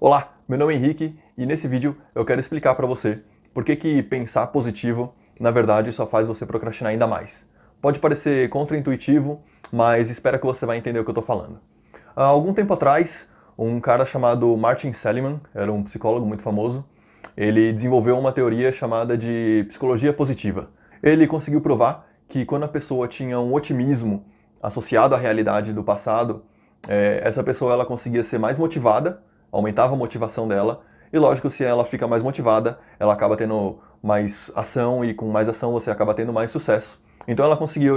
Olá, meu nome é Henrique e nesse vídeo eu quero explicar para você por que pensar positivo, na verdade, só faz você procrastinar ainda mais. Pode parecer contraintuitivo, mas espero que você vai entender o que eu estou falando. Há algum tempo atrás, um cara chamado Martin Seligman, era um psicólogo muito famoso, ele desenvolveu uma teoria chamada de psicologia positiva. Ele conseguiu provar que quando a pessoa tinha um otimismo associado à realidade do passado, essa pessoa ela conseguia ser mais motivada, aumentava a motivação dela, e lógico, se ela fica mais motivada, ela acaba tendo mais ação, e com mais ação você acaba tendo mais sucesso. Então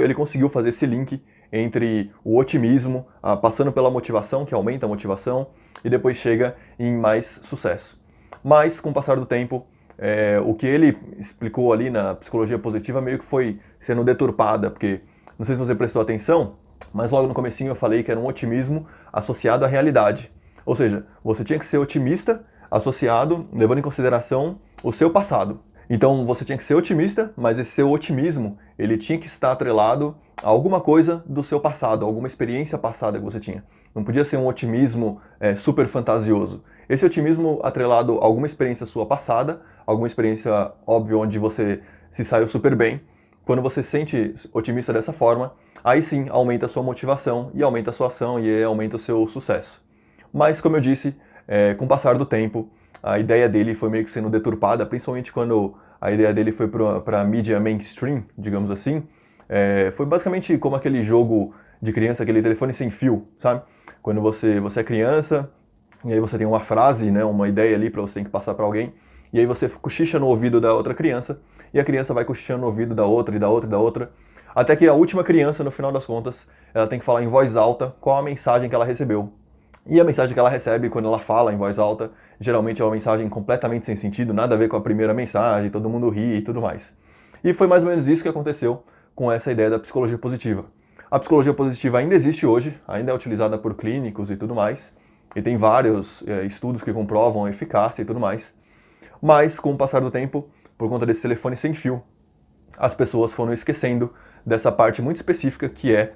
ele conseguiu fazer esse link entre o otimismo, passando pela motivação, que aumenta a motivação, e depois chega em mais sucesso. Mas, com o passar do tempo, o que ele explicou ali na psicologia positiva meio que foi sendo deturpada, porque, não sei se você prestou atenção, mas logo no comecinho eu falei que era um otimismo associado à realidade. Ou seja, você tinha que ser otimista associado, levando em consideração o seu passado. Então você tinha que ser otimista, mas esse seu otimismo, ele tinha que estar atrelado a alguma coisa do seu passado, alguma experiência passada que você tinha. Não podia ser um otimismo super fantasioso. Esse otimismo atrelado a alguma experiência sua passada, alguma experiência óbvia onde você se saiu super bem. Quando você se sente otimista dessa forma, aí sim aumenta a sua motivação e aumenta a sua ação e aumenta o seu sucesso. Mas, como eu disse, com o passar do tempo, a ideia dele foi meio que sendo deturpada, principalmente quando a ideia dele foi para a mídia mainstream, digamos assim. Foi basicamente como aquele jogo de criança, aquele telefone sem fio, sabe? Quando você é criança, e aí você tem uma frase, né, uma ideia ali para você tem que passar para alguém, e aí você cochicha no ouvido da outra criança, e a criança vai cochichando no ouvido da outra, e da outra, e da outra, até que a última criança, no final das contas, ela tem que falar em voz alta qual a mensagem que ela recebeu. E a mensagem que ela recebe quando ela fala em voz alta, geralmente é uma mensagem completamente sem sentido, nada a ver com a primeira mensagem, todo mundo ri e tudo mais. E foi mais ou menos isso que aconteceu com essa ideia da psicologia positiva. A psicologia positiva ainda existe hoje, ainda é utilizada por clínicos e tudo mais, e tem vários estudos que comprovam a eficácia e tudo mais. Mas, com o passar do tempo, por conta desse telefone sem fio, as pessoas foram esquecendo dessa parte muito específica que é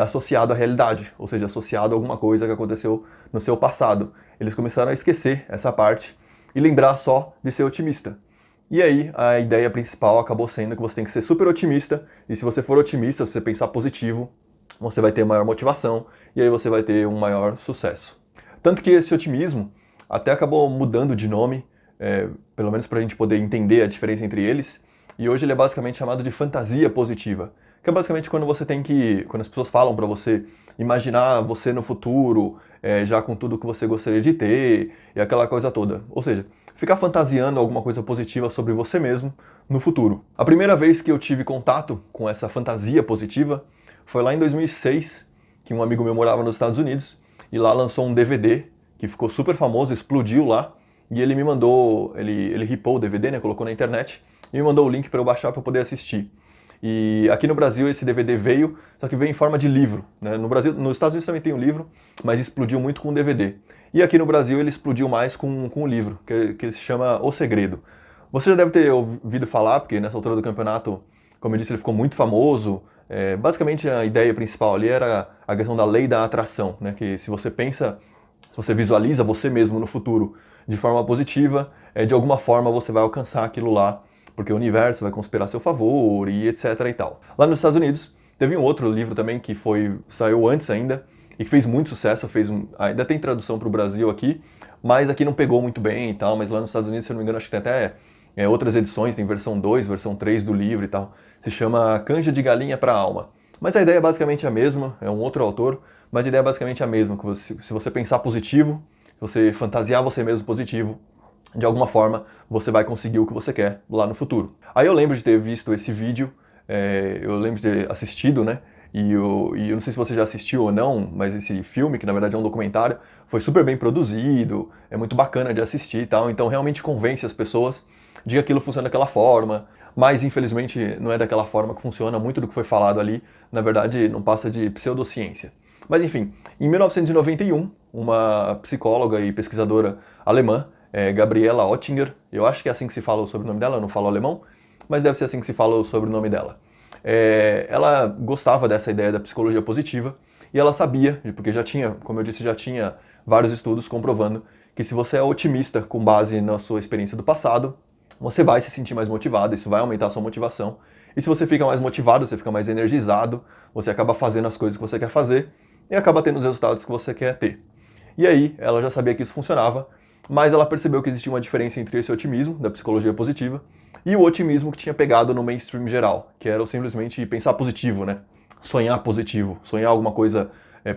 associado à realidade, ou seja, associado a alguma coisa que aconteceu no seu passado. Eles começaram a esquecer essa parte e lembrar só de ser otimista. E aí a ideia principal acabou sendo que você tem que ser super otimista, e se você for otimista, se você pensar positivo, você vai ter maior motivação e aí você vai ter um maior sucesso. Tanto que esse otimismo até acabou mudando de nome, pelo menos para a gente poder entender a diferença entre eles, e hoje ele é basicamente chamado de fantasia positiva, que é basicamente quando as pessoas falam para você imaginar você no futuro, já com tudo que você gostaria de ter, e aquela coisa toda. Ou seja, ficar fantasiando alguma coisa positiva sobre você mesmo no futuro. A primeira vez que eu tive contato com essa fantasia positiva foi lá em 2006, que um amigo meu morava nos Estados Unidos, e lá lançou um DVD que ficou super famoso, explodiu lá, e ele me mandou, ele ripou o DVD, né, colocou na internet, e me mandou o link para eu baixar para poder assistir. E aqui no Brasil esse DVD veio, só que veio em forma de livro, né? No Brasil, nos Estados Unidos também tem um livro, mas explodiu muito com o DVD. E aqui no Brasil ele explodiu mais com o livro, que se chama O Segredo. Você já deve ter ouvido falar, porque nessa altura do campeonato, como eu disse, ele ficou muito famoso. Basicamente a ideia principal ali era a questão da lei da atração, né? Que se você visualiza você mesmo no futuro de forma positiva, de alguma forma você vai alcançar aquilo lá, porque o universo vai conspirar a seu favor e etc e tal. Lá nos Estados Unidos, teve um outro livro também que saiu antes ainda e que fez muito sucesso, ainda tem tradução para o Brasil aqui, mas aqui não pegou muito bem e tal, mas lá nos Estados Unidos, se eu não me engano, acho que tem até outras edições, tem versão 2, versão 3 do livro e tal. Se chama Canja de Galinha para a Alma. Mas a ideia é basicamente a mesma, é um outro autor, mas a ideia é basicamente a mesma, que se você pensar positivo, se você fantasiar você mesmo positivo, de alguma forma você vai conseguir o que você quer lá no futuro. Aí eu lembro de ter visto esse vídeo, eu lembro de ter assistido, né? E eu não sei se você já assistiu ou não, mas esse filme, que na verdade é um documentário, foi super bem produzido, é muito bacana de assistir e tal, então realmente convence as pessoas de que aquilo funciona daquela forma, mas infelizmente não é daquela forma que funciona, muito do que foi falado ali, na verdade não passa de pseudociência. Mas enfim, em 1991, uma psicóloga e pesquisadora alemã, Gabriela Oettinger, eu acho que é assim que se fala o sobrenome dela, eu não falo alemão, mas deve ser assim que se fala o sobrenome dela. Ela gostava dessa ideia da psicologia positiva e ela sabia, porque já tinha, como eu disse, já tinha vários estudos comprovando que se você é otimista com base na sua experiência do passado, você vai se sentir mais motivado, isso vai aumentar a sua motivação. E se você fica mais motivado, você fica mais energizado, você acaba fazendo as coisas que você quer fazer e acaba tendo os resultados que você quer ter. E aí, ela já sabia que isso funcionava, mas ela percebeu que existia uma diferença entre esse otimismo, da psicologia positiva, e o otimismo que tinha pegado no mainstream geral, que era simplesmente pensar positivo, né? Sonhar positivo, sonhar alguma coisa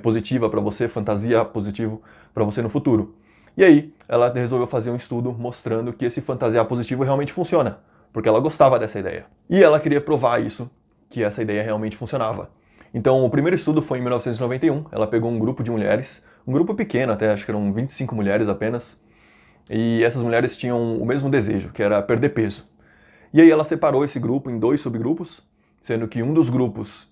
positiva para você, fantasia positivo para você no futuro. E aí, ela resolveu fazer um estudo mostrando que esse fantasiar positivo realmente funciona, porque ela gostava dessa ideia. E ela queria provar isso, que essa ideia realmente funcionava. Então, o primeiro estudo foi em 1991, ela pegou um grupo de mulheres, um grupo pequeno até, acho que eram 25 mulheres apenas, e essas mulheres tinham o mesmo desejo, que era perder peso. E aí ela separou esse grupo em 2 subgrupos, sendo que um dos grupos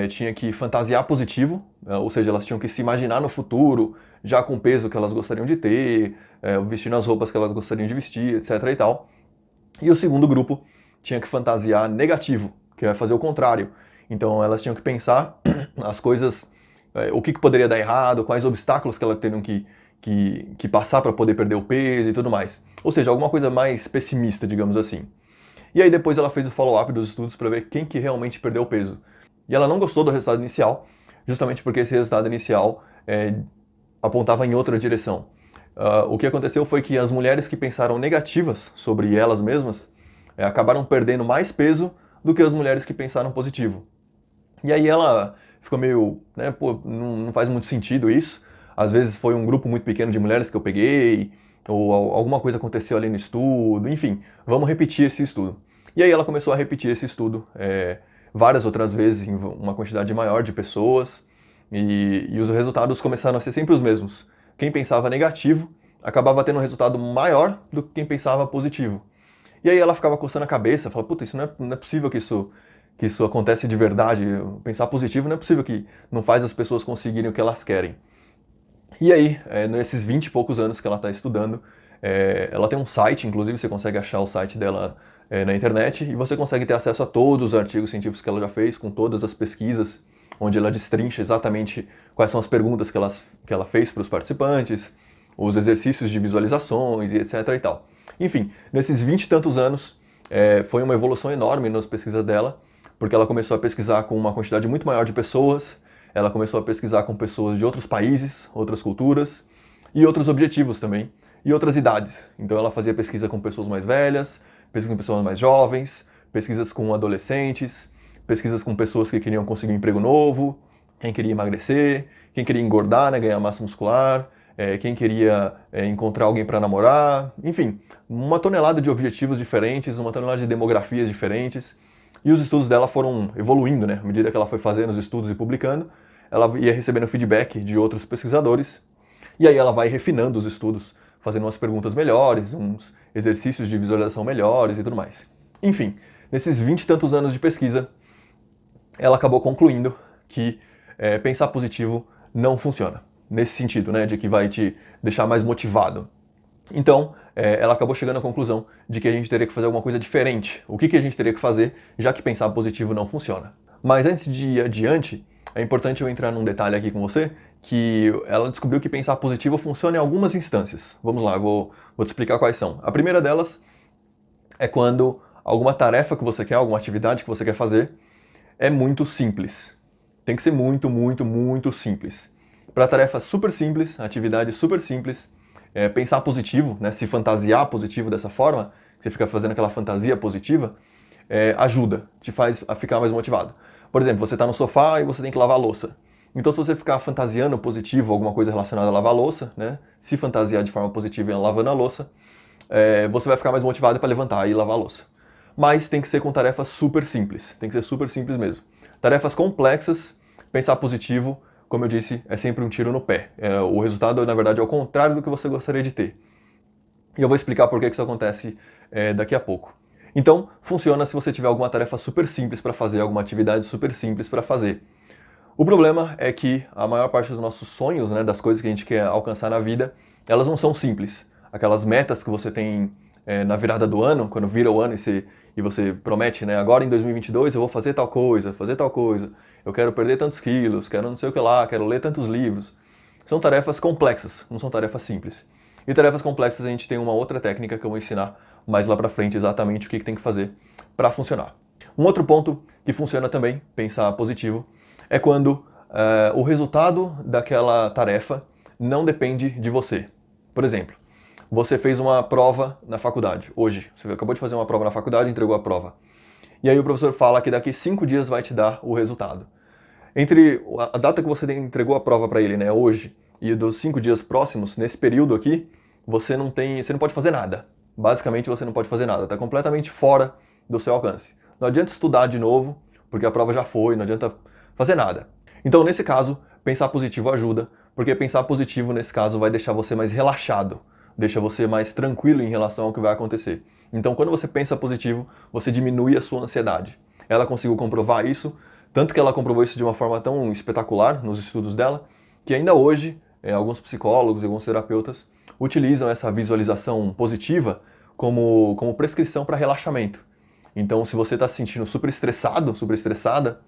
tinha que fantasiar positivo, ou seja, elas tinham que se imaginar no futuro, já com o peso que elas gostariam de ter, vestindo as roupas que elas gostariam de vestir, etc. e tal. E o segundo grupo tinha que fantasiar negativo, que é fazer o contrário. Então elas tinham que pensar as coisas, o que poderia dar errado, quais obstáculos que elas teriam que passar para poder perder o peso e tudo mais. Ou seja, alguma coisa mais pessimista, digamos assim. E aí depois ela fez o follow-up dos estudos para ver quem que realmente perdeu o peso. E ela não gostou do resultado inicial, justamente porque esse resultado inicial apontava em outra direção. O que aconteceu foi que as mulheres que pensaram negativas sobre elas mesmas acabaram perdendo mais peso do que as mulheres que pensaram positivo. E aí ela ficou meio, né, pô, não faz muito sentido isso. Às vezes foi um grupo muito pequeno de mulheres que eu peguei, ou alguma coisa aconteceu ali no estudo, enfim, vamos repetir esse estudo. E aí ela começou a repetir esse estudo várias outras vezes em uma quantidade maior de pessoas, e os resultados começaram a ser sempre os mesmos. Quem pensava negativo acabava tendo um resultado maior do que quem pensava positivo. E aí ela ficava coçando a cabeça, falava, puta, isso não é possível que isso acontece de verdade. Pensar positivo não é possível que não faz as pessoas conseguirem o que elas querem. E aí, nesses 20 e poucos anos que ela está estudando, ela tem um site, inclusive você consegue achar o site dela na internet, e você consegue ter acesso a todos os artigos científicos que ela já fez, com todas as pesquisas, onde ela destrincha exatamente quais são as perguntas que ela fez para os participantes, os exercícios de visualizações e etc. e tal. Enfim, nesses 20 e tantos anos, foi uma evolução enorme nas pesquisas dela, porque ela começou a pesquisar com uma quantidade muito maior de pessoas, ela começou a pesquisar com pessoas de outros países, outras culturas e outros objetivos também, e outras idades. Então ela fazia pesquisa com pessoas mais velhas, pesquisa com pessoas mais jovens, pesquisas com adolescentes, pesquisas com pessoas que queriam conseguir um emprego novo, quem queria emagrecer, quem queria engordar, né, ganhar massa muscular, quem queria encontrar alguém para namorar, enfim, uma tonelada de objetivos diferentes, uma tonelada de demografias diferentes. E os estudos dela foram evoluindo, né? À medida que ela foi fazendo os estudos e publicando, ela ia recebendo feedback de outros pesquisadores, e aí ela vai refinando os estudos, fazendo umas perguntas melhores, uns exercícios de visualização melhores e tudo mais. Enfim, nesses 20 e tantos anos de pesquisa, ela acabou concluindo que pensar positivo não funciona. Nesse sentido, né, de que vai te deixar mais motivado. Então, ela acabou chegando à conclusão de que a gente teria que fazer alguma coisa diferente. O que a gente teria que fazer, já que pensar positivo não funciona? Mas antes de ir adiante, é importante eu entrar num detalhe aqui com você, que ela descobriu que pensar positivo funciona em algumas instâncias. Vamos lá, eu vou te explicar quais são. A primeira delas é quando alguma tarefa que você quer, alguma atividade que você quer fazer, é muito simples. Tem que ser muito, muito, muito simples. Para tarefa super simples, atividade super simples, pensar positivo, né, se fantasiar positivo dessa forma, você fica fazendo aquela fantasia positiva, ajuda, te faz a ficar mais motivado. Por exemplo, você está no sofá e você tem que lavar a louça. Então, se você ficar fantasiando positivo, alguma coisa relacionada a lavar a louça, né, se fantasiar de forma positiva lavando a louça, você vai ficar mais motivado para levantar e lavar a louça. Mas tem que ser com tarefas super simples, tem que ser super simples mesmo. Tarefas complexas, pensar positivo, como eu disse, é sempre um tiro no pé. O resultado, na verdade, é o contrário do que você gostaria de ter. E eu vou explicar por que isso acontece daqui a pouco. Então, funciona se você tiver alguma tarefa super simples para fazer, alguma atividade super simples para fazer. O problema é que a maior parte dos nossos sonhos, né, das coisas que a gente quer alcançar na vida, elas não são simples. Aquelas metas que você tem na virada do ano, quando vira o ano e você promete, né, agora em 2022 eu vou fazer tal coisa, eu quero perder tantos quilos, quero não sei o que lá, quero ler tantos livros. São tarefas complexas, não são tarefas simples. E tarefas complexas a gente tem uma outra técnica que eu vou ensinar mais lá pra frente exatamente o que tem que fazer para funcionar. Um outro ponto que funciona também, pensar positivo, é quando o resultado daquela tarefa não depende de você. Por exemplo, você fez uma prova na faculdade, hoje. Você acabou de fazer uma prova na faculdade e entregou a prova. E aí o professor fala que daqui 5 dias vai te dar o resultado. Entre a data que você entregou a prova para ele, né, hoje, e dos 5 dias próximos, nesse período aqui, você não pode fazer nada. Basicamente você não pode fazer nada, está completamente fora do seu alcance. Não adianta estudar de novo, porque a prova já foi, não adianta fazer nada. Então, nesse caso, pensar positivo ajuda, porque pensar positivo, nesse caso, vai deixar você mais relaxado, deixa você mais tranquilo em relação ao que vai acontecer. Então, quando você pensa positivo, você diminui a sua ansiedade. Ela conseguiu comprovar isso, tanto que ela comprovou isso de uma forma tão espetacular nos estudos dela, que ainda hoje, alguns psicólogos e alguns terapeutas utilizam essa visualização positiva como prescrição para relaxamento. Então, se você está se sentindo super estressado, super estressada,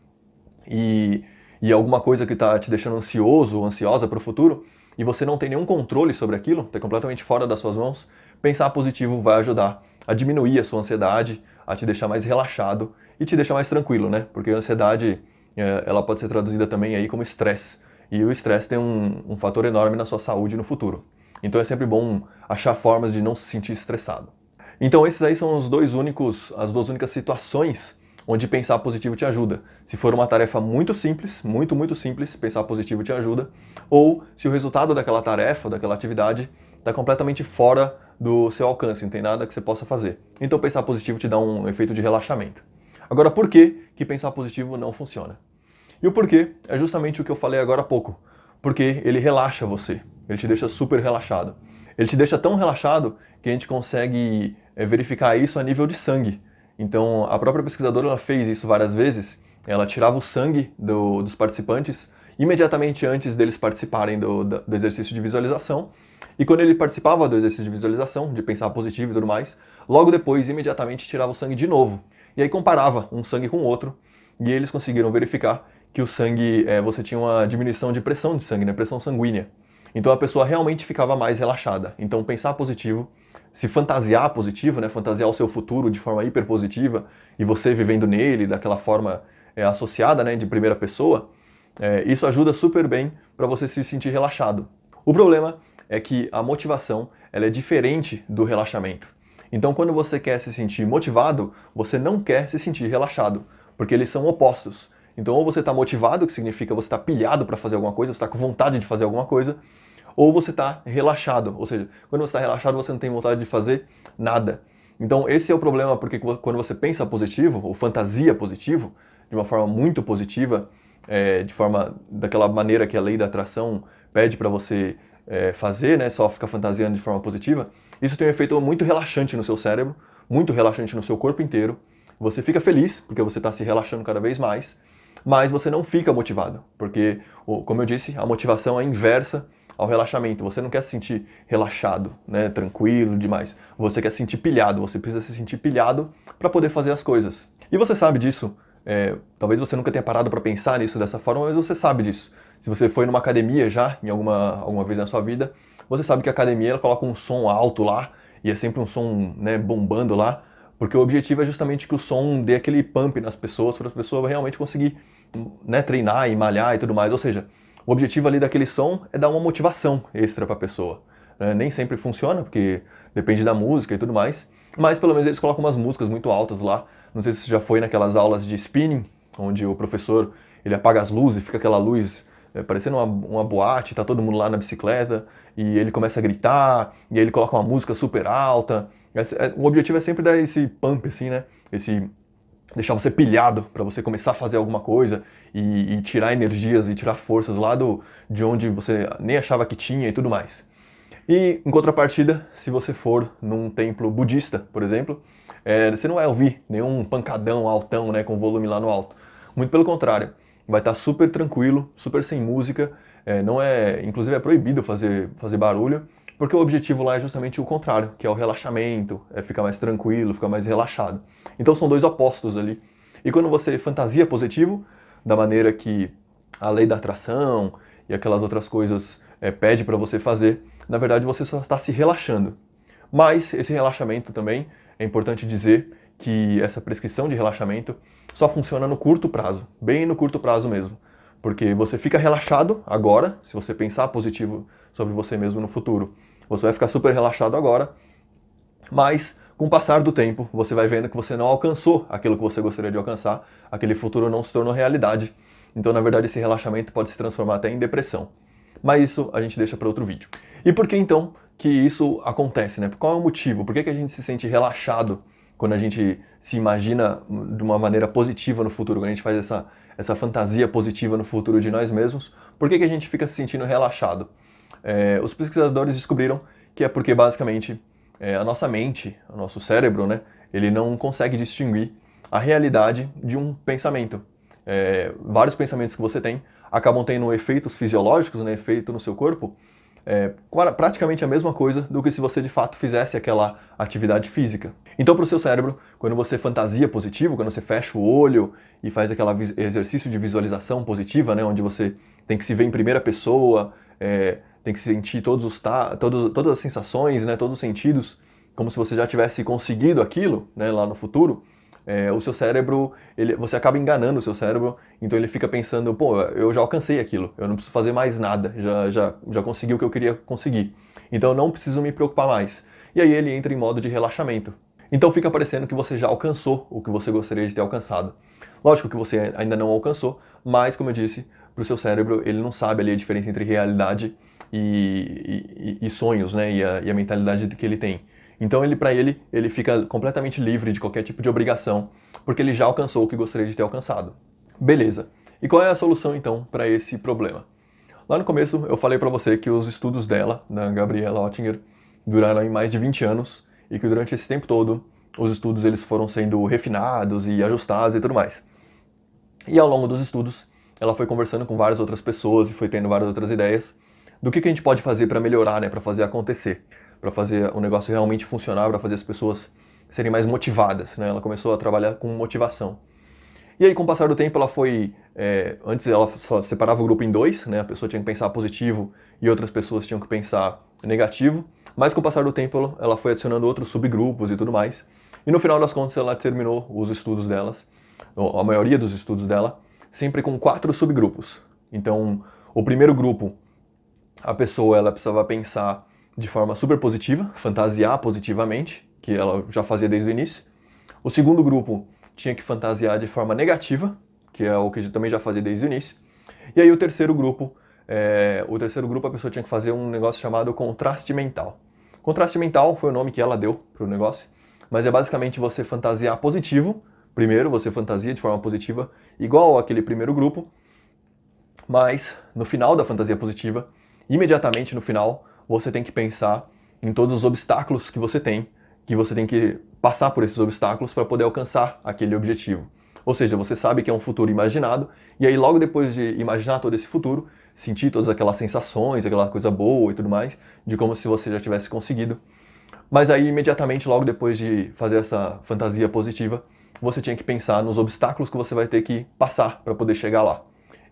e alguma coisa que está te deixando ansioso ou ansiosa para o futuro, e você não tem nenhum controle sobre aquilo, está completamente fora das suas mãos, pensar positivo vai ajudar a diminuir a sua ansiedade, a te deixar mais relaxado e te deixar mais tranquilo, né? Porque a ansiedade, ela pode ser traduzida também aí como estresse. E o estresse tem um fator enorme na sua saúde no futuro. Então é sempre bom achar formas de não se sentir estressado. Então esses aí são as duas únicas situações onde pensar positivo te ajuda. Se for uma tarefa muito simples, muito simples, pensar positivo te ajuda. Ou se o resultado daquela tarefa, daquela atividade, está completamente fora do seu alcance, não tem nada que você possa fazer. Então pensar positivo te dá um efeito de relaxamento. Agora, por que pensar positivo não funciona? E o porquê é justamente o que eu falei agora há pouco. Porque ele relaxa você, ele te deixa super relaxado. Ele te deixa tão relaxado que a gente consegue verificar isso a nível de sangue. Então, a própria pesquisadora ela fez isso várias vezes. Ela tirava o sangue dos participantes imediatamente antes deles participarem do exercício de visualização. E quando ele participava do exercício de visualização, de pensar positivo e tudo mais, logo depois, imediatamente, tirava o sangue de novo. E aí comparava um sangue com o outro. E eles conseguiram verificar que o sangue, você tinha uma diminuição de pressão de sangue, né? Pressão sanguínea. Então a pessoa realmente ficava mais relaxada. Então pensar positivo, se fantasiar positivo, né? Fantasiar o seu futuro de forma hiper positiva e você vivendo nele daquela forma associada, né? De primeira pessoa, isso ajuda super bem para você se sentir relaxado. O problema é que a motivação ela é diferente do relaxamento. Então quando você quer se sentir motivado, você não quer se sentir relaxado, porque eles são opostos. Então ou você está motivado, que significa você está pilhado para fazer alguma coisa, você está com vontade de fazer alguma coisa, ou você está relaxado, ou seja, quando você está relaxado você não tem vontade de fazer nada. Então esse é o problema, porque quando você pensa positivo, ou fantasia positivo, de uma forma muito positiva, de forma daquela maneira que a lei da atração pede para você fazer, né, só ficar fantasiando de forma positiva, isso tem um efeito muito relaxante no seu cérebro, muito relaxante no seu corpo inteiro. Você fica feliz, porque você está se relaxando cada vez mais, mas você não fica motivado, porque, como eu disse, a motivação é inversa ao relaxamento. Você não quer se sentir relaxado, né, tranquilo demais. Você quer se sentir pilhado, você precisa se sentir pilhado para poder fazer as coisas. E você sabe disso, talvez você nunca tenha parado para pensar nisso dessa forma, mas você sabe disso. Se você foi numa academia já, em alguma vez na sua vida, você sabe que a academia ela coloca um som alto lá, e é sempre um som, né, bombando lá, porque o objetivo é justamente que o som dê aquele pump nas pessoas, para a pessoa realmente conseguir, né, treinar e malhar e tudo mais. Ou seja, o objetivo ali daquele som é dar uma motivação extra para a pessoa. Nem sempre funciona, porque depende da música e tudo mais, mas pelo menos eles colocam umas músicas muito altas lá. Não sei se você já foi naquelas aulas de spinning, onde o professor ele apaga as luzes, fica aquela luz parecendo uma boate, tá todo mundo lá na bicicleta, e ele começa a gritar, e aí ele coloca uma música super alta. O objetivo é sempre dar esse pump, assim, né? Deixar você pilhado para você começar a fazer alguma coisa e tirar energias e tirar forças lá de onde você nem achava que tinha e tudo mais. E, em contrapartida, se você for num templo budista, por exemplo, você não vai ouvir nenhum pancadão altão, né, com volume lá no alto. Muito pelo contrário, vai estar super tranquilo, super sem música, inclusive é proibido fazer barulho, porque o objetivo lá é justamente o contrário, que é o relaxamento, é ficar mais tranquilo, ficar mais relaxado. Então são dois opostos ali. E quando você fantasia positivo, da maneira que a lei da atração e aquelas outras coisas pede para você fazer, na verdade você só está se relaxando. Mas esse relaxamento também, é importante dizer que essa prescrição de relaxamento só funciona no curto prazo, bem no curto prazo mesmo. Porque você fica relaxado agora, se você pensar positivo sobre você mesmo no futuro, você vai ficar super relaxado agora, mas com o passar do tempo, você vai vendo que você não alcançou aquilo que você gostaria de alcançar, aquele futuro não se tornou realidade. Então, na verdade, esse relaxamento pode se transformar até em depressão. Mas isso a gente deixa para outro vídeo. E por que então que isso acontece, né? Qual é o motivo? Por que a gente se sente relaxado quando a gente se imagina de uma maneira positiva no futuro, quando a gente faz essa fantasia positiva no futuro de nós mesmos? Por que a gente fica se sentindo relaxado? Os pesquisadores descobriram que é porque basicamente a nossa mente, o nosso cérebro, né, ele não consegue distinguir a realidade de um pensamento. Vários pensamentos que você tem acabam tendo efeitos fisiológicos, né, efeito no seu corpo, praticamente a mesma coisa do que se você de fato fizesse aquela atividade física. Então, para o seu cérebro, quando você fantasia positivo, quando você fecha o olho e faz aquele exercício de visualização positiva, né, onde você tem que se ver em primeira pessoa, tem que sentir todas as sensações, né, todos os sentidos, como se você já tivesse conseguido aquilo, né, lá no futuro, o seu cérebro, você acaba enganando o seu cérebro, então ele fica pensando, pô, eu já alcancei aquilo, eu não preciso fazer mais nada, já consegui o que eu queria conseguir, então eu não preciso me preocupar mais. E aí ele entra em modo de relaxamento. Então fica parecendo que você já alcançou o que você gostaria de ter alcançado. Lógico que você ainda não alcançou, mas, como eu disse, para o seu cérebro, ele não sabe ali a diferença entre realidade e sonhos, né, e a mentalidade que ele tem. Então para ele fica completamente livre de qualquer tipo de obrigação, porque ele já alcançou o que gostaria de ter alcançado. Beleza. E qual é a solução então para esse problema? Lá no começo eu falei para você que os estudos dela, da Gabriela Oettinger, duraram em mais de 20 anos e que durante esse tempo todo os estudos eles foram sendo refinados e ajustados e tudo mais. E ao longo dos estudos, ela foi conversando com várias outras pessoas e foi tendo várias outras ideias do que a gente pode fazer para melhorar, né, para fazer acontecer, para fazer o negócio realmente funcionar, para fazer as pessoas serem mais motivadas, né? Ela começou a trabalhar com motivação. E aí, com o passar do tempo, ela foi... antes ela só separava o grupo em dois, né? A pessoa tinha que pensar positivo e outras pessoas tinham que pensar negativo. Mas com o passar do tempo, ela foi adicionando outros subgrupos e tudo mais. E no final das contas, ela terminou os estudos delas, a maioria dos estudos dela, sempre com 4 subgrupos. Então, o primeiro grupo, a pessoa ela precisava pensar de forma super positiva, fantasiar positivamente, que ela já fazia desde o início. O segundo grupo tinha que fantasiar de forma negativa, que é o que também já fazia desde o início. E aí o terceiro grupo a pessoa tinha que fazer um negócio chamado contraste mental. Contraste mental foi o nome que ela deu para o negócio, mas é basicamente você fantasiar positivo. Primeiro você fantasia de forma positiva, igual aquele primeiro grupo, mas no final da fantasia positiva, imediatamente no final, você tem que pensar em todos os obstáculos que você tem que passar por esses obstáculos para poder alcançar aquele objetivo. Ou seja, você sabe que é um futuro imaginado, e aí logo depois de imaginar todo esse futuro, sentir todas aquelas sensações, aquela coisa boa e tudo mais, de como se você já tivesse conseguido. Mas aí imediatamente, logo depois de fazer essa fantasia positiva, você tinha que pensar nos obstáculos que você vai ter que passar para poder chegar lá.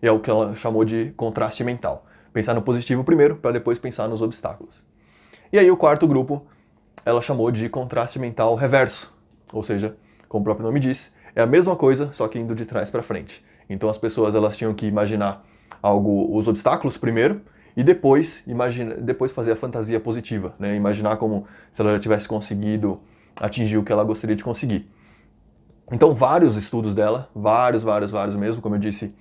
E é o que ela chamou de contraste mental. Pensar no positivo primeiro, para depois pensar nos obstáculos. E aí o quarto grupo, ela chamou de contraste mental reverso. Ou seja, como o próprio nome diz, é a mesma coisa, só que indo de trás para frente. Então as pessoas elas tinham que imaginar os obstáculos primeiro, e depois fazer a fantasia positiva, né? Imaginar como se ela já tivesse conseguido atingir o que ela gostaria de conseguir. Então vários estudos dela, vários mesmo, como eu disse,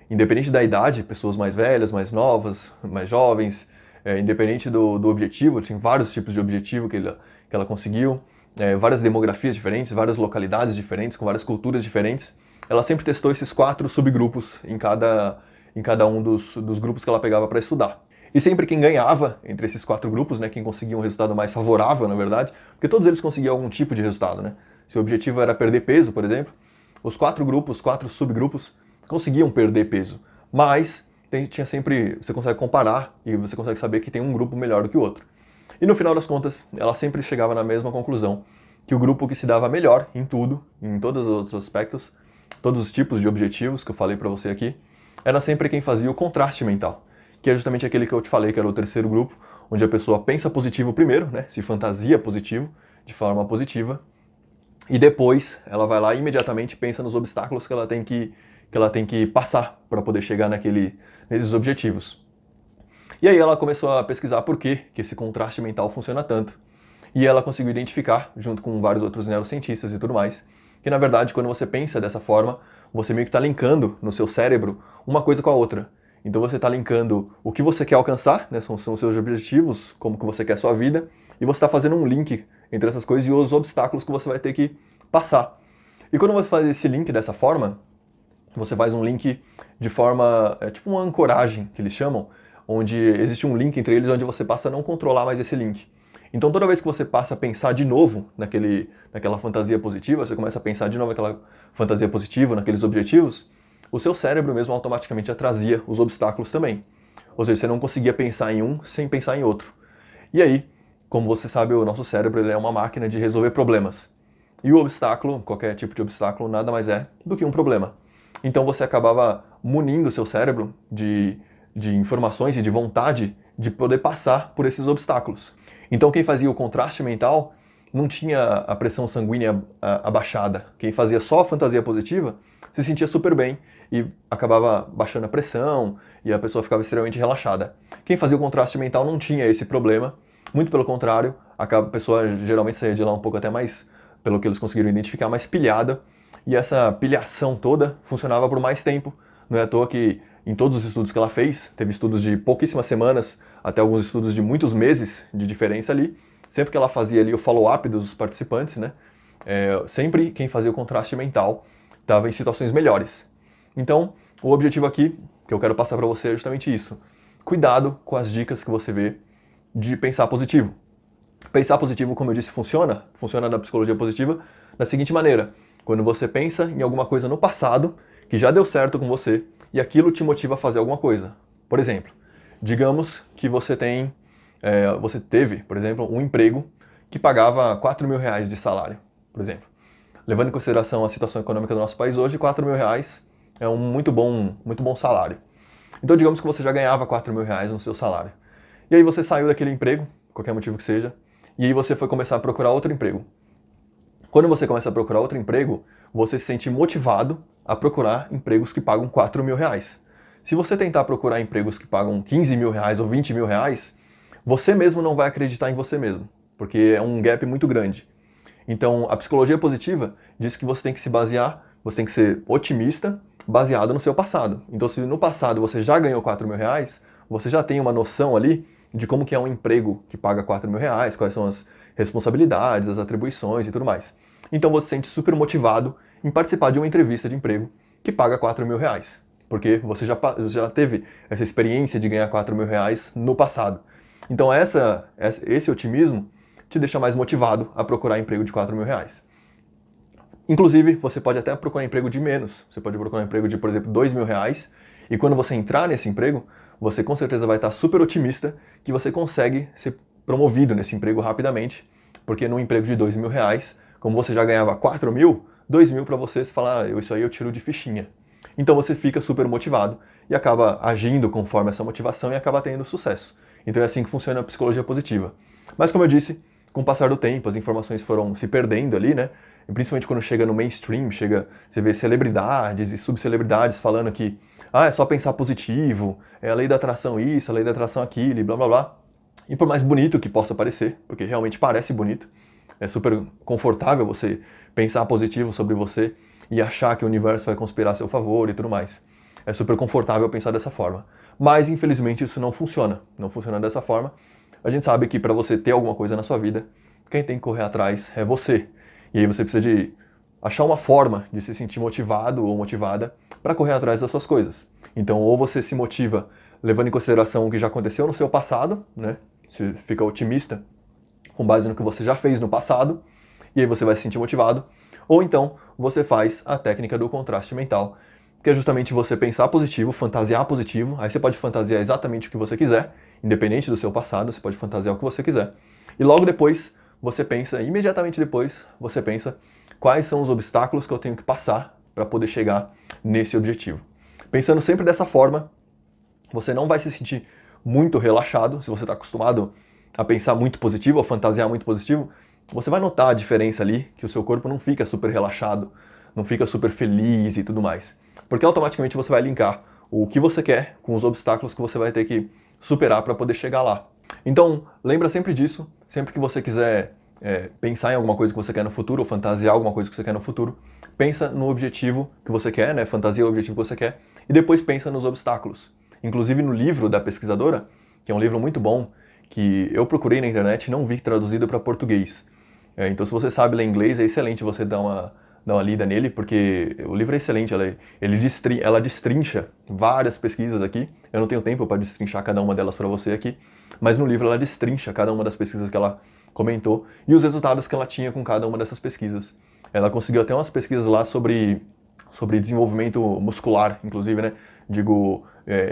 independente da idade, pessoas mais velhas, mais novas, mais jovens, independente do objetivo, tem vários tipos de objetivo que ela conseguiu, várias demografias diferentes, várias localidades diferentes, com várias culturas diferentes. Ela sempre testou esses 4 subgrupos em cada um dos grupos que ela pegava para estudar. E sempre quem ganhava entre esses 4 grupos, né, quem conseguia um resultado mais favorável, na verdade, porque todos eles conseguiam algum tipo de resultado, né? Se o objetivo era perder peso, por exemplo, os 4 subgrupos, conseguiam perder peso. Mas tinha sempre, você consegue comparar e você consegue saber que tem um grupo melhor do que o outro. E no final das contas, ela sempre chegava na mesma conclusão, que o grupo que se dava melhor em tudo, em todos os outros aspectos, todos os tipos de objetivos que eu falei para você aqui, era sempre quem fazia o contraste mental, que é justamente aquele que eu te falei, que era o terceiro grupo, onde a pessoa pensa positivo primeiro, né? Se fantasia positivo, de forma positiva, e depois ela vai lá e imediatamente pensa nos obstáculos que ela tem que passar para poder chegar nesses objetivos. E aí ela começou a pesquisar por que esse contraste mental funciona tanto. E ela conseguiu identificar, junto com vários outros neurocientistas e tudo mais, que na verdade quando você pensa dessa forma, você meio que está linkando no seu cérebro uma coisa com a outra. Então você está linkando o que você quer alcançar, né, são os seus objetivos, como que você quer a sua vida, e você está fazendo um link entre essas coisas e os obstáculos que você vai ter que passar. E quando você faz esse link dessa forma, você faz um link de forma, tipo uma ancoragem, que eles chamam, onde existe um link entre eles onde você passa a não controlar mais esse link. Então toda vez que você passa a pensar de novo naquela fantasia positiva, você começa a pensar de novo naquela fantasia positiva, naqueles objetivos, o seu cérebro mesmo automaticamente já trazia os obstáculos também. Ou seja, você não conseguia pensar em um sem pensar em outro. E aí, como você sabe, o nosso cérebro ele é uma máquina de resolver problemas. E o obstáculo, qualquer tipo de obstáculo, nada mais é do que um problema. Então você acabava munindo o seu cérebro de informações e de vontade de poder passar por esses obstáculos. Então quem fazia o contraste mental não tinha a pressão sanguínea abaixada. Quem fazia só a fantasia positiva se sentia super bem e acabava baixando a pressão e a pessoa ficava extremamente relaxada. Quem fazia o contraste mental não tinha esse problema, muito pelo contrário, a pessoa geralmente saía de lá um pouco até mais, pelo que eles conseguiram identificar, mais pilhada, e essa pilhação toda funcionava por mais tempo. Não é à toa que em todos os estudos que ela fez, teve estudos de pouquíssimas semanas até alguns estudos de muitos meses de diferença ali, sempre que ela fazia ali o follow-up dos participantes, né, sempre quem fazia o contraste mental estava em situações melhores. Então, o objetivo aqui, que eu quero passar para você é justamente isso. Cuidado com as dicas que você vê de pensar positivo. Pensar positivo, como eu disse, funciona na psicologia positiva da seguinte maneira: quando você pensa em alguma coisa no passado que já deu certo com você e aquilo te motiva a fazer alguma coisa. Por exemplo, digamos que você teve, por exemplo, um emprego que pagava 4 mil reais de salário, por exemplo. Levando em consideração a situação econômica do nosso país hoje, 4 mil reais é um muito bom salário. Então digamos que você já ganhava 4 mil reais no seu salário. E aí você saiu daquele emprego, qualquer motivo que seja, e aí você foi começar a procurar outro emprego. Quando você começa a procurar outro emprego, você se sente motivado a procurar empregos que pagam 4 mil reais. Se você tentar procurar empregos que pagam 15 mil reais ou 20 mil reais, você mesmo não vai acreditar em você mesmo, porque é um gap muito grande. Então, a psicologia positiva diz que você tem que se basear, você tem que ser otimista, baseado no seu passado. Então, se no passado você já ganhou 4 mil reais, você já tem uma noção ali de como que é um emprego que paga 4 mil reais, quais são as responsabilidades, as atribuições e tudo mais. Então você se sente super motivado em participar de uma entrevista de emprego que paga 4 mil reais, porque você já teve essa experiência de ganhar 4 mil reais no passado. Então esse otimismo te deixa mais motivado a procurar emprego de 4 mil reais. Inclusive, você pode até procurar emprego de menos. Você pode procurar um emprego de, por exemplo, 2 mil reais, e quando você entrar nesse emprego, você com certeza vai estar super otimista que você consegue ser promovido nesse emprego rapidamente, porque num emprego de 2 mil reais, como você já ganhava 4 mil, 2 mil para você falar, isso aí eu tiro de fichinha. Então você fica super motivado e acaba agindo conforme essa motivação e acaba tendo sucesso. Então é assim que funciona a psicologia positiva. Mas como eu disse, com o passar do tempo, as informações foram se perdendo ali, né? E principalmente quando chega no mainstream, você vê celebridades e subcelebridades falando que é só pensar positivo, é a lei da atração isso, a lei da atração aquilo, e blá blá blá. E por mais bonito que possa parecer, porque realmente parece bonito, é super confortável você pensar positivo sobre você e achar que o universo vai conspirar a seu favor e tudo mais. É super confortável pensar dessa forma. Mas infelizmente isso não funciona. Não funciona dessa forma. A gente sabe que para você ter alguma coisa na sua vida, quem tem que correr atrás é você. E aí você precisa de achar uma forma de se sentir motivado ou motivada para correr atrás das suas coisas. Então, ou você se motiva levando em consideração o que já aconteceu no seu passado, né? Você fica otimista com base no que você já fez no passado, e aí você vai se sentir motivado. Ou então, você faz a técnica do contraste mental, que é justamente você pensar positivo, fantasiar positivo. Aí você pode fantasiar exatamente o que você quiser, independente do seu passado, você pode fantasiar o que você quiser. E logo depois, imediatamente depois, você pensa quais são os obstáculos que eu tenho que passar para poder chegar nesse objetivo. Pensando sempre dessa forma, você não vai se sentir muito relaxado, se você está acostumado a pensar muito positivo, a fantasiar muito positivo, você vai notar a diferença ali, que o seu corpo não fica super relaxado, não fica super feliz e tudo mais. Porque automaticamente você vai linkar o que você quer com os obstáculos que você vai ter que superar para poder chegar lá. Então, lembra sempre disso, sempre que você quiser pensar em alguma coisa que você quer no futuro, ou fantasiar alguma coisa que você quer no futuro, pensa no objetivo que você quer, né? Fantasia o objetivo que você quer, e depois pensa nos obstáculos. Inclusive no livro da pesquisadora, que é um livro muito bom, que eu procurei na internet e não vi traduzido para português. Então se você sabe ler inglês, é excelente você dar uma lida nele, porque o livro é excelente, ela destrincha várias pesquisas aqui. Eu não tenho tempo para destrinchar cada uma delas para você aqui, mas no livro ela destrincha cada uma das pesquisas que ela comentou e os resultados que ela tinha com cada uma dessas pesquisas. Ela conseguiu até umas pesquisas lá sobre desenvolvimento muscular, inclusive, né? Digo,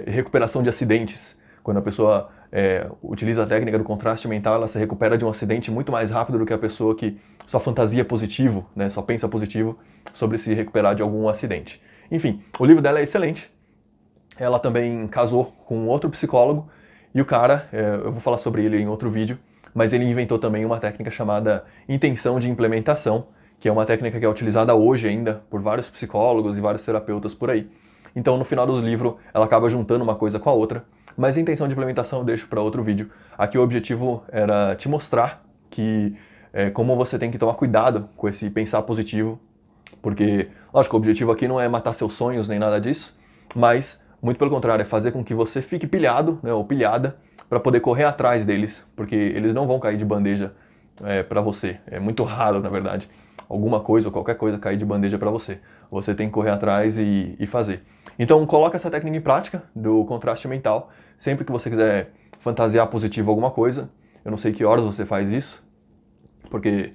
recuperação de acidentes. Quando a pessoa utiliza a técnica do contraste mental, ela se recupera de um acidente muito mais rápido do que a pessoa que só fantasia positivo, né? Só pensa positivo sobre se recuperar de algum acidente. Enfim, o livro dela é excelente. Ela também casou com um outro psicólogo e o cara, eu vou falar sobre ele em outro vídeo, mas ele inventou também uma técnica chamada intenção de implementação, que é uma técnica que é utilizada hoje ainda por vários psicólogos e vários terapeutas por aí. Então, no final do livro, ela acaba juntando uma coisa com a outra, mas a intenção de implementação eu deixo para outro vídeo. Aqui o objetivo era te mostrar que como você tem que tomar cuidado com esse pensar positivo, porque, lógico, o objetivo aqui não é matar seus sonhos nem nada disso, mas, muito pelo contrário, é fazer com que você fique pilhado, né, ou pilhada, para poder correr atrás deles, porque eles não vão cair de bandeja para você. É muito raro, na verdade, alguma coisa ou qualquer coisa cair de bandeja para você. Você tem que correr atrás e fazer. Então, coloca essa técnica em prática do contraste mental. Sempre que você quiser fantasiar positivo alguma coisa, eu não sei que horas você faz isso, porque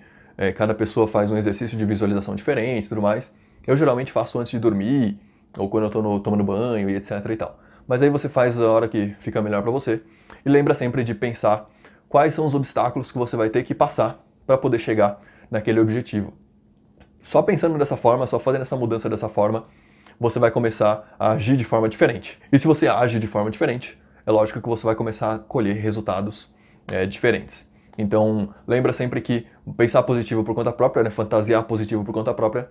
cada pessoa faz um exercício de visualização diferente e tudo mais. Eu geralmente faço antes de dormir, ou quando eu estou tomando banho e etc e tal. Mas aí você faz a hora que fica melhor para você. E lembra sempre de pensar quais são os obstáculos que você vai ter que passar para poder chegar naquele objetivo. Só pensando dessa forma, só fazendo essa mudança dessa forma, você vai começar a agir de forma diferente. E se você age de forma diferente, é lógico que você vai começar a colher resultados diferentes. Então, lembra sempre que pensar positivo por conta própria, né, fantasiar positivo por conta própria,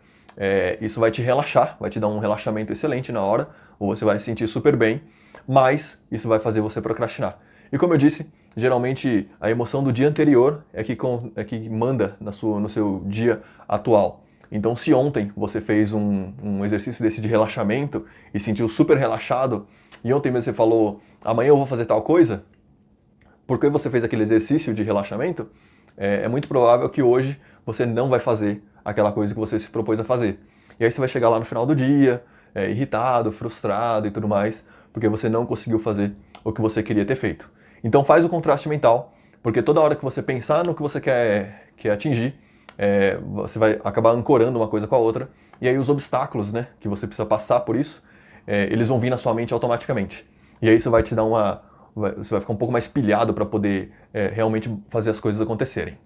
isso vai te relaxar, vai te dar um relaxamento excelente na hora, ou você vai se sentir super bem, mas isso vai fazer você procrastinar. E como eu disse, geralmente a emoção do dia anterior é que manda no seu dia atual. Então, se ontem você fez um exercício desse de relaxamento e sentiu super relaxado, e ontem mesmo você falou, amanhã eu vou fazer tal coisa, porque você fez aquele exercício de relaxamento, é muito provável que hoje você não vai fazer aquela coisa que você se propôs a fazer. E aí você vai chegar lá no final do dia, irritado, frustrado e tudo mais, porque você não conseguiu fazer o que você queria ter feito. Então faz o contraste mental, porque toda hora que você pensar no que você quer atingir, você vai acabar ancorando uma coisa com a outra, e aí os obstáculos, né, que você precisa passar por isso, eles vão vir na sua mente automaticamente. E aí isso vai te dar você vai ficar um pouco mais pilhado para poder realmente fazer as coisas acontecerem.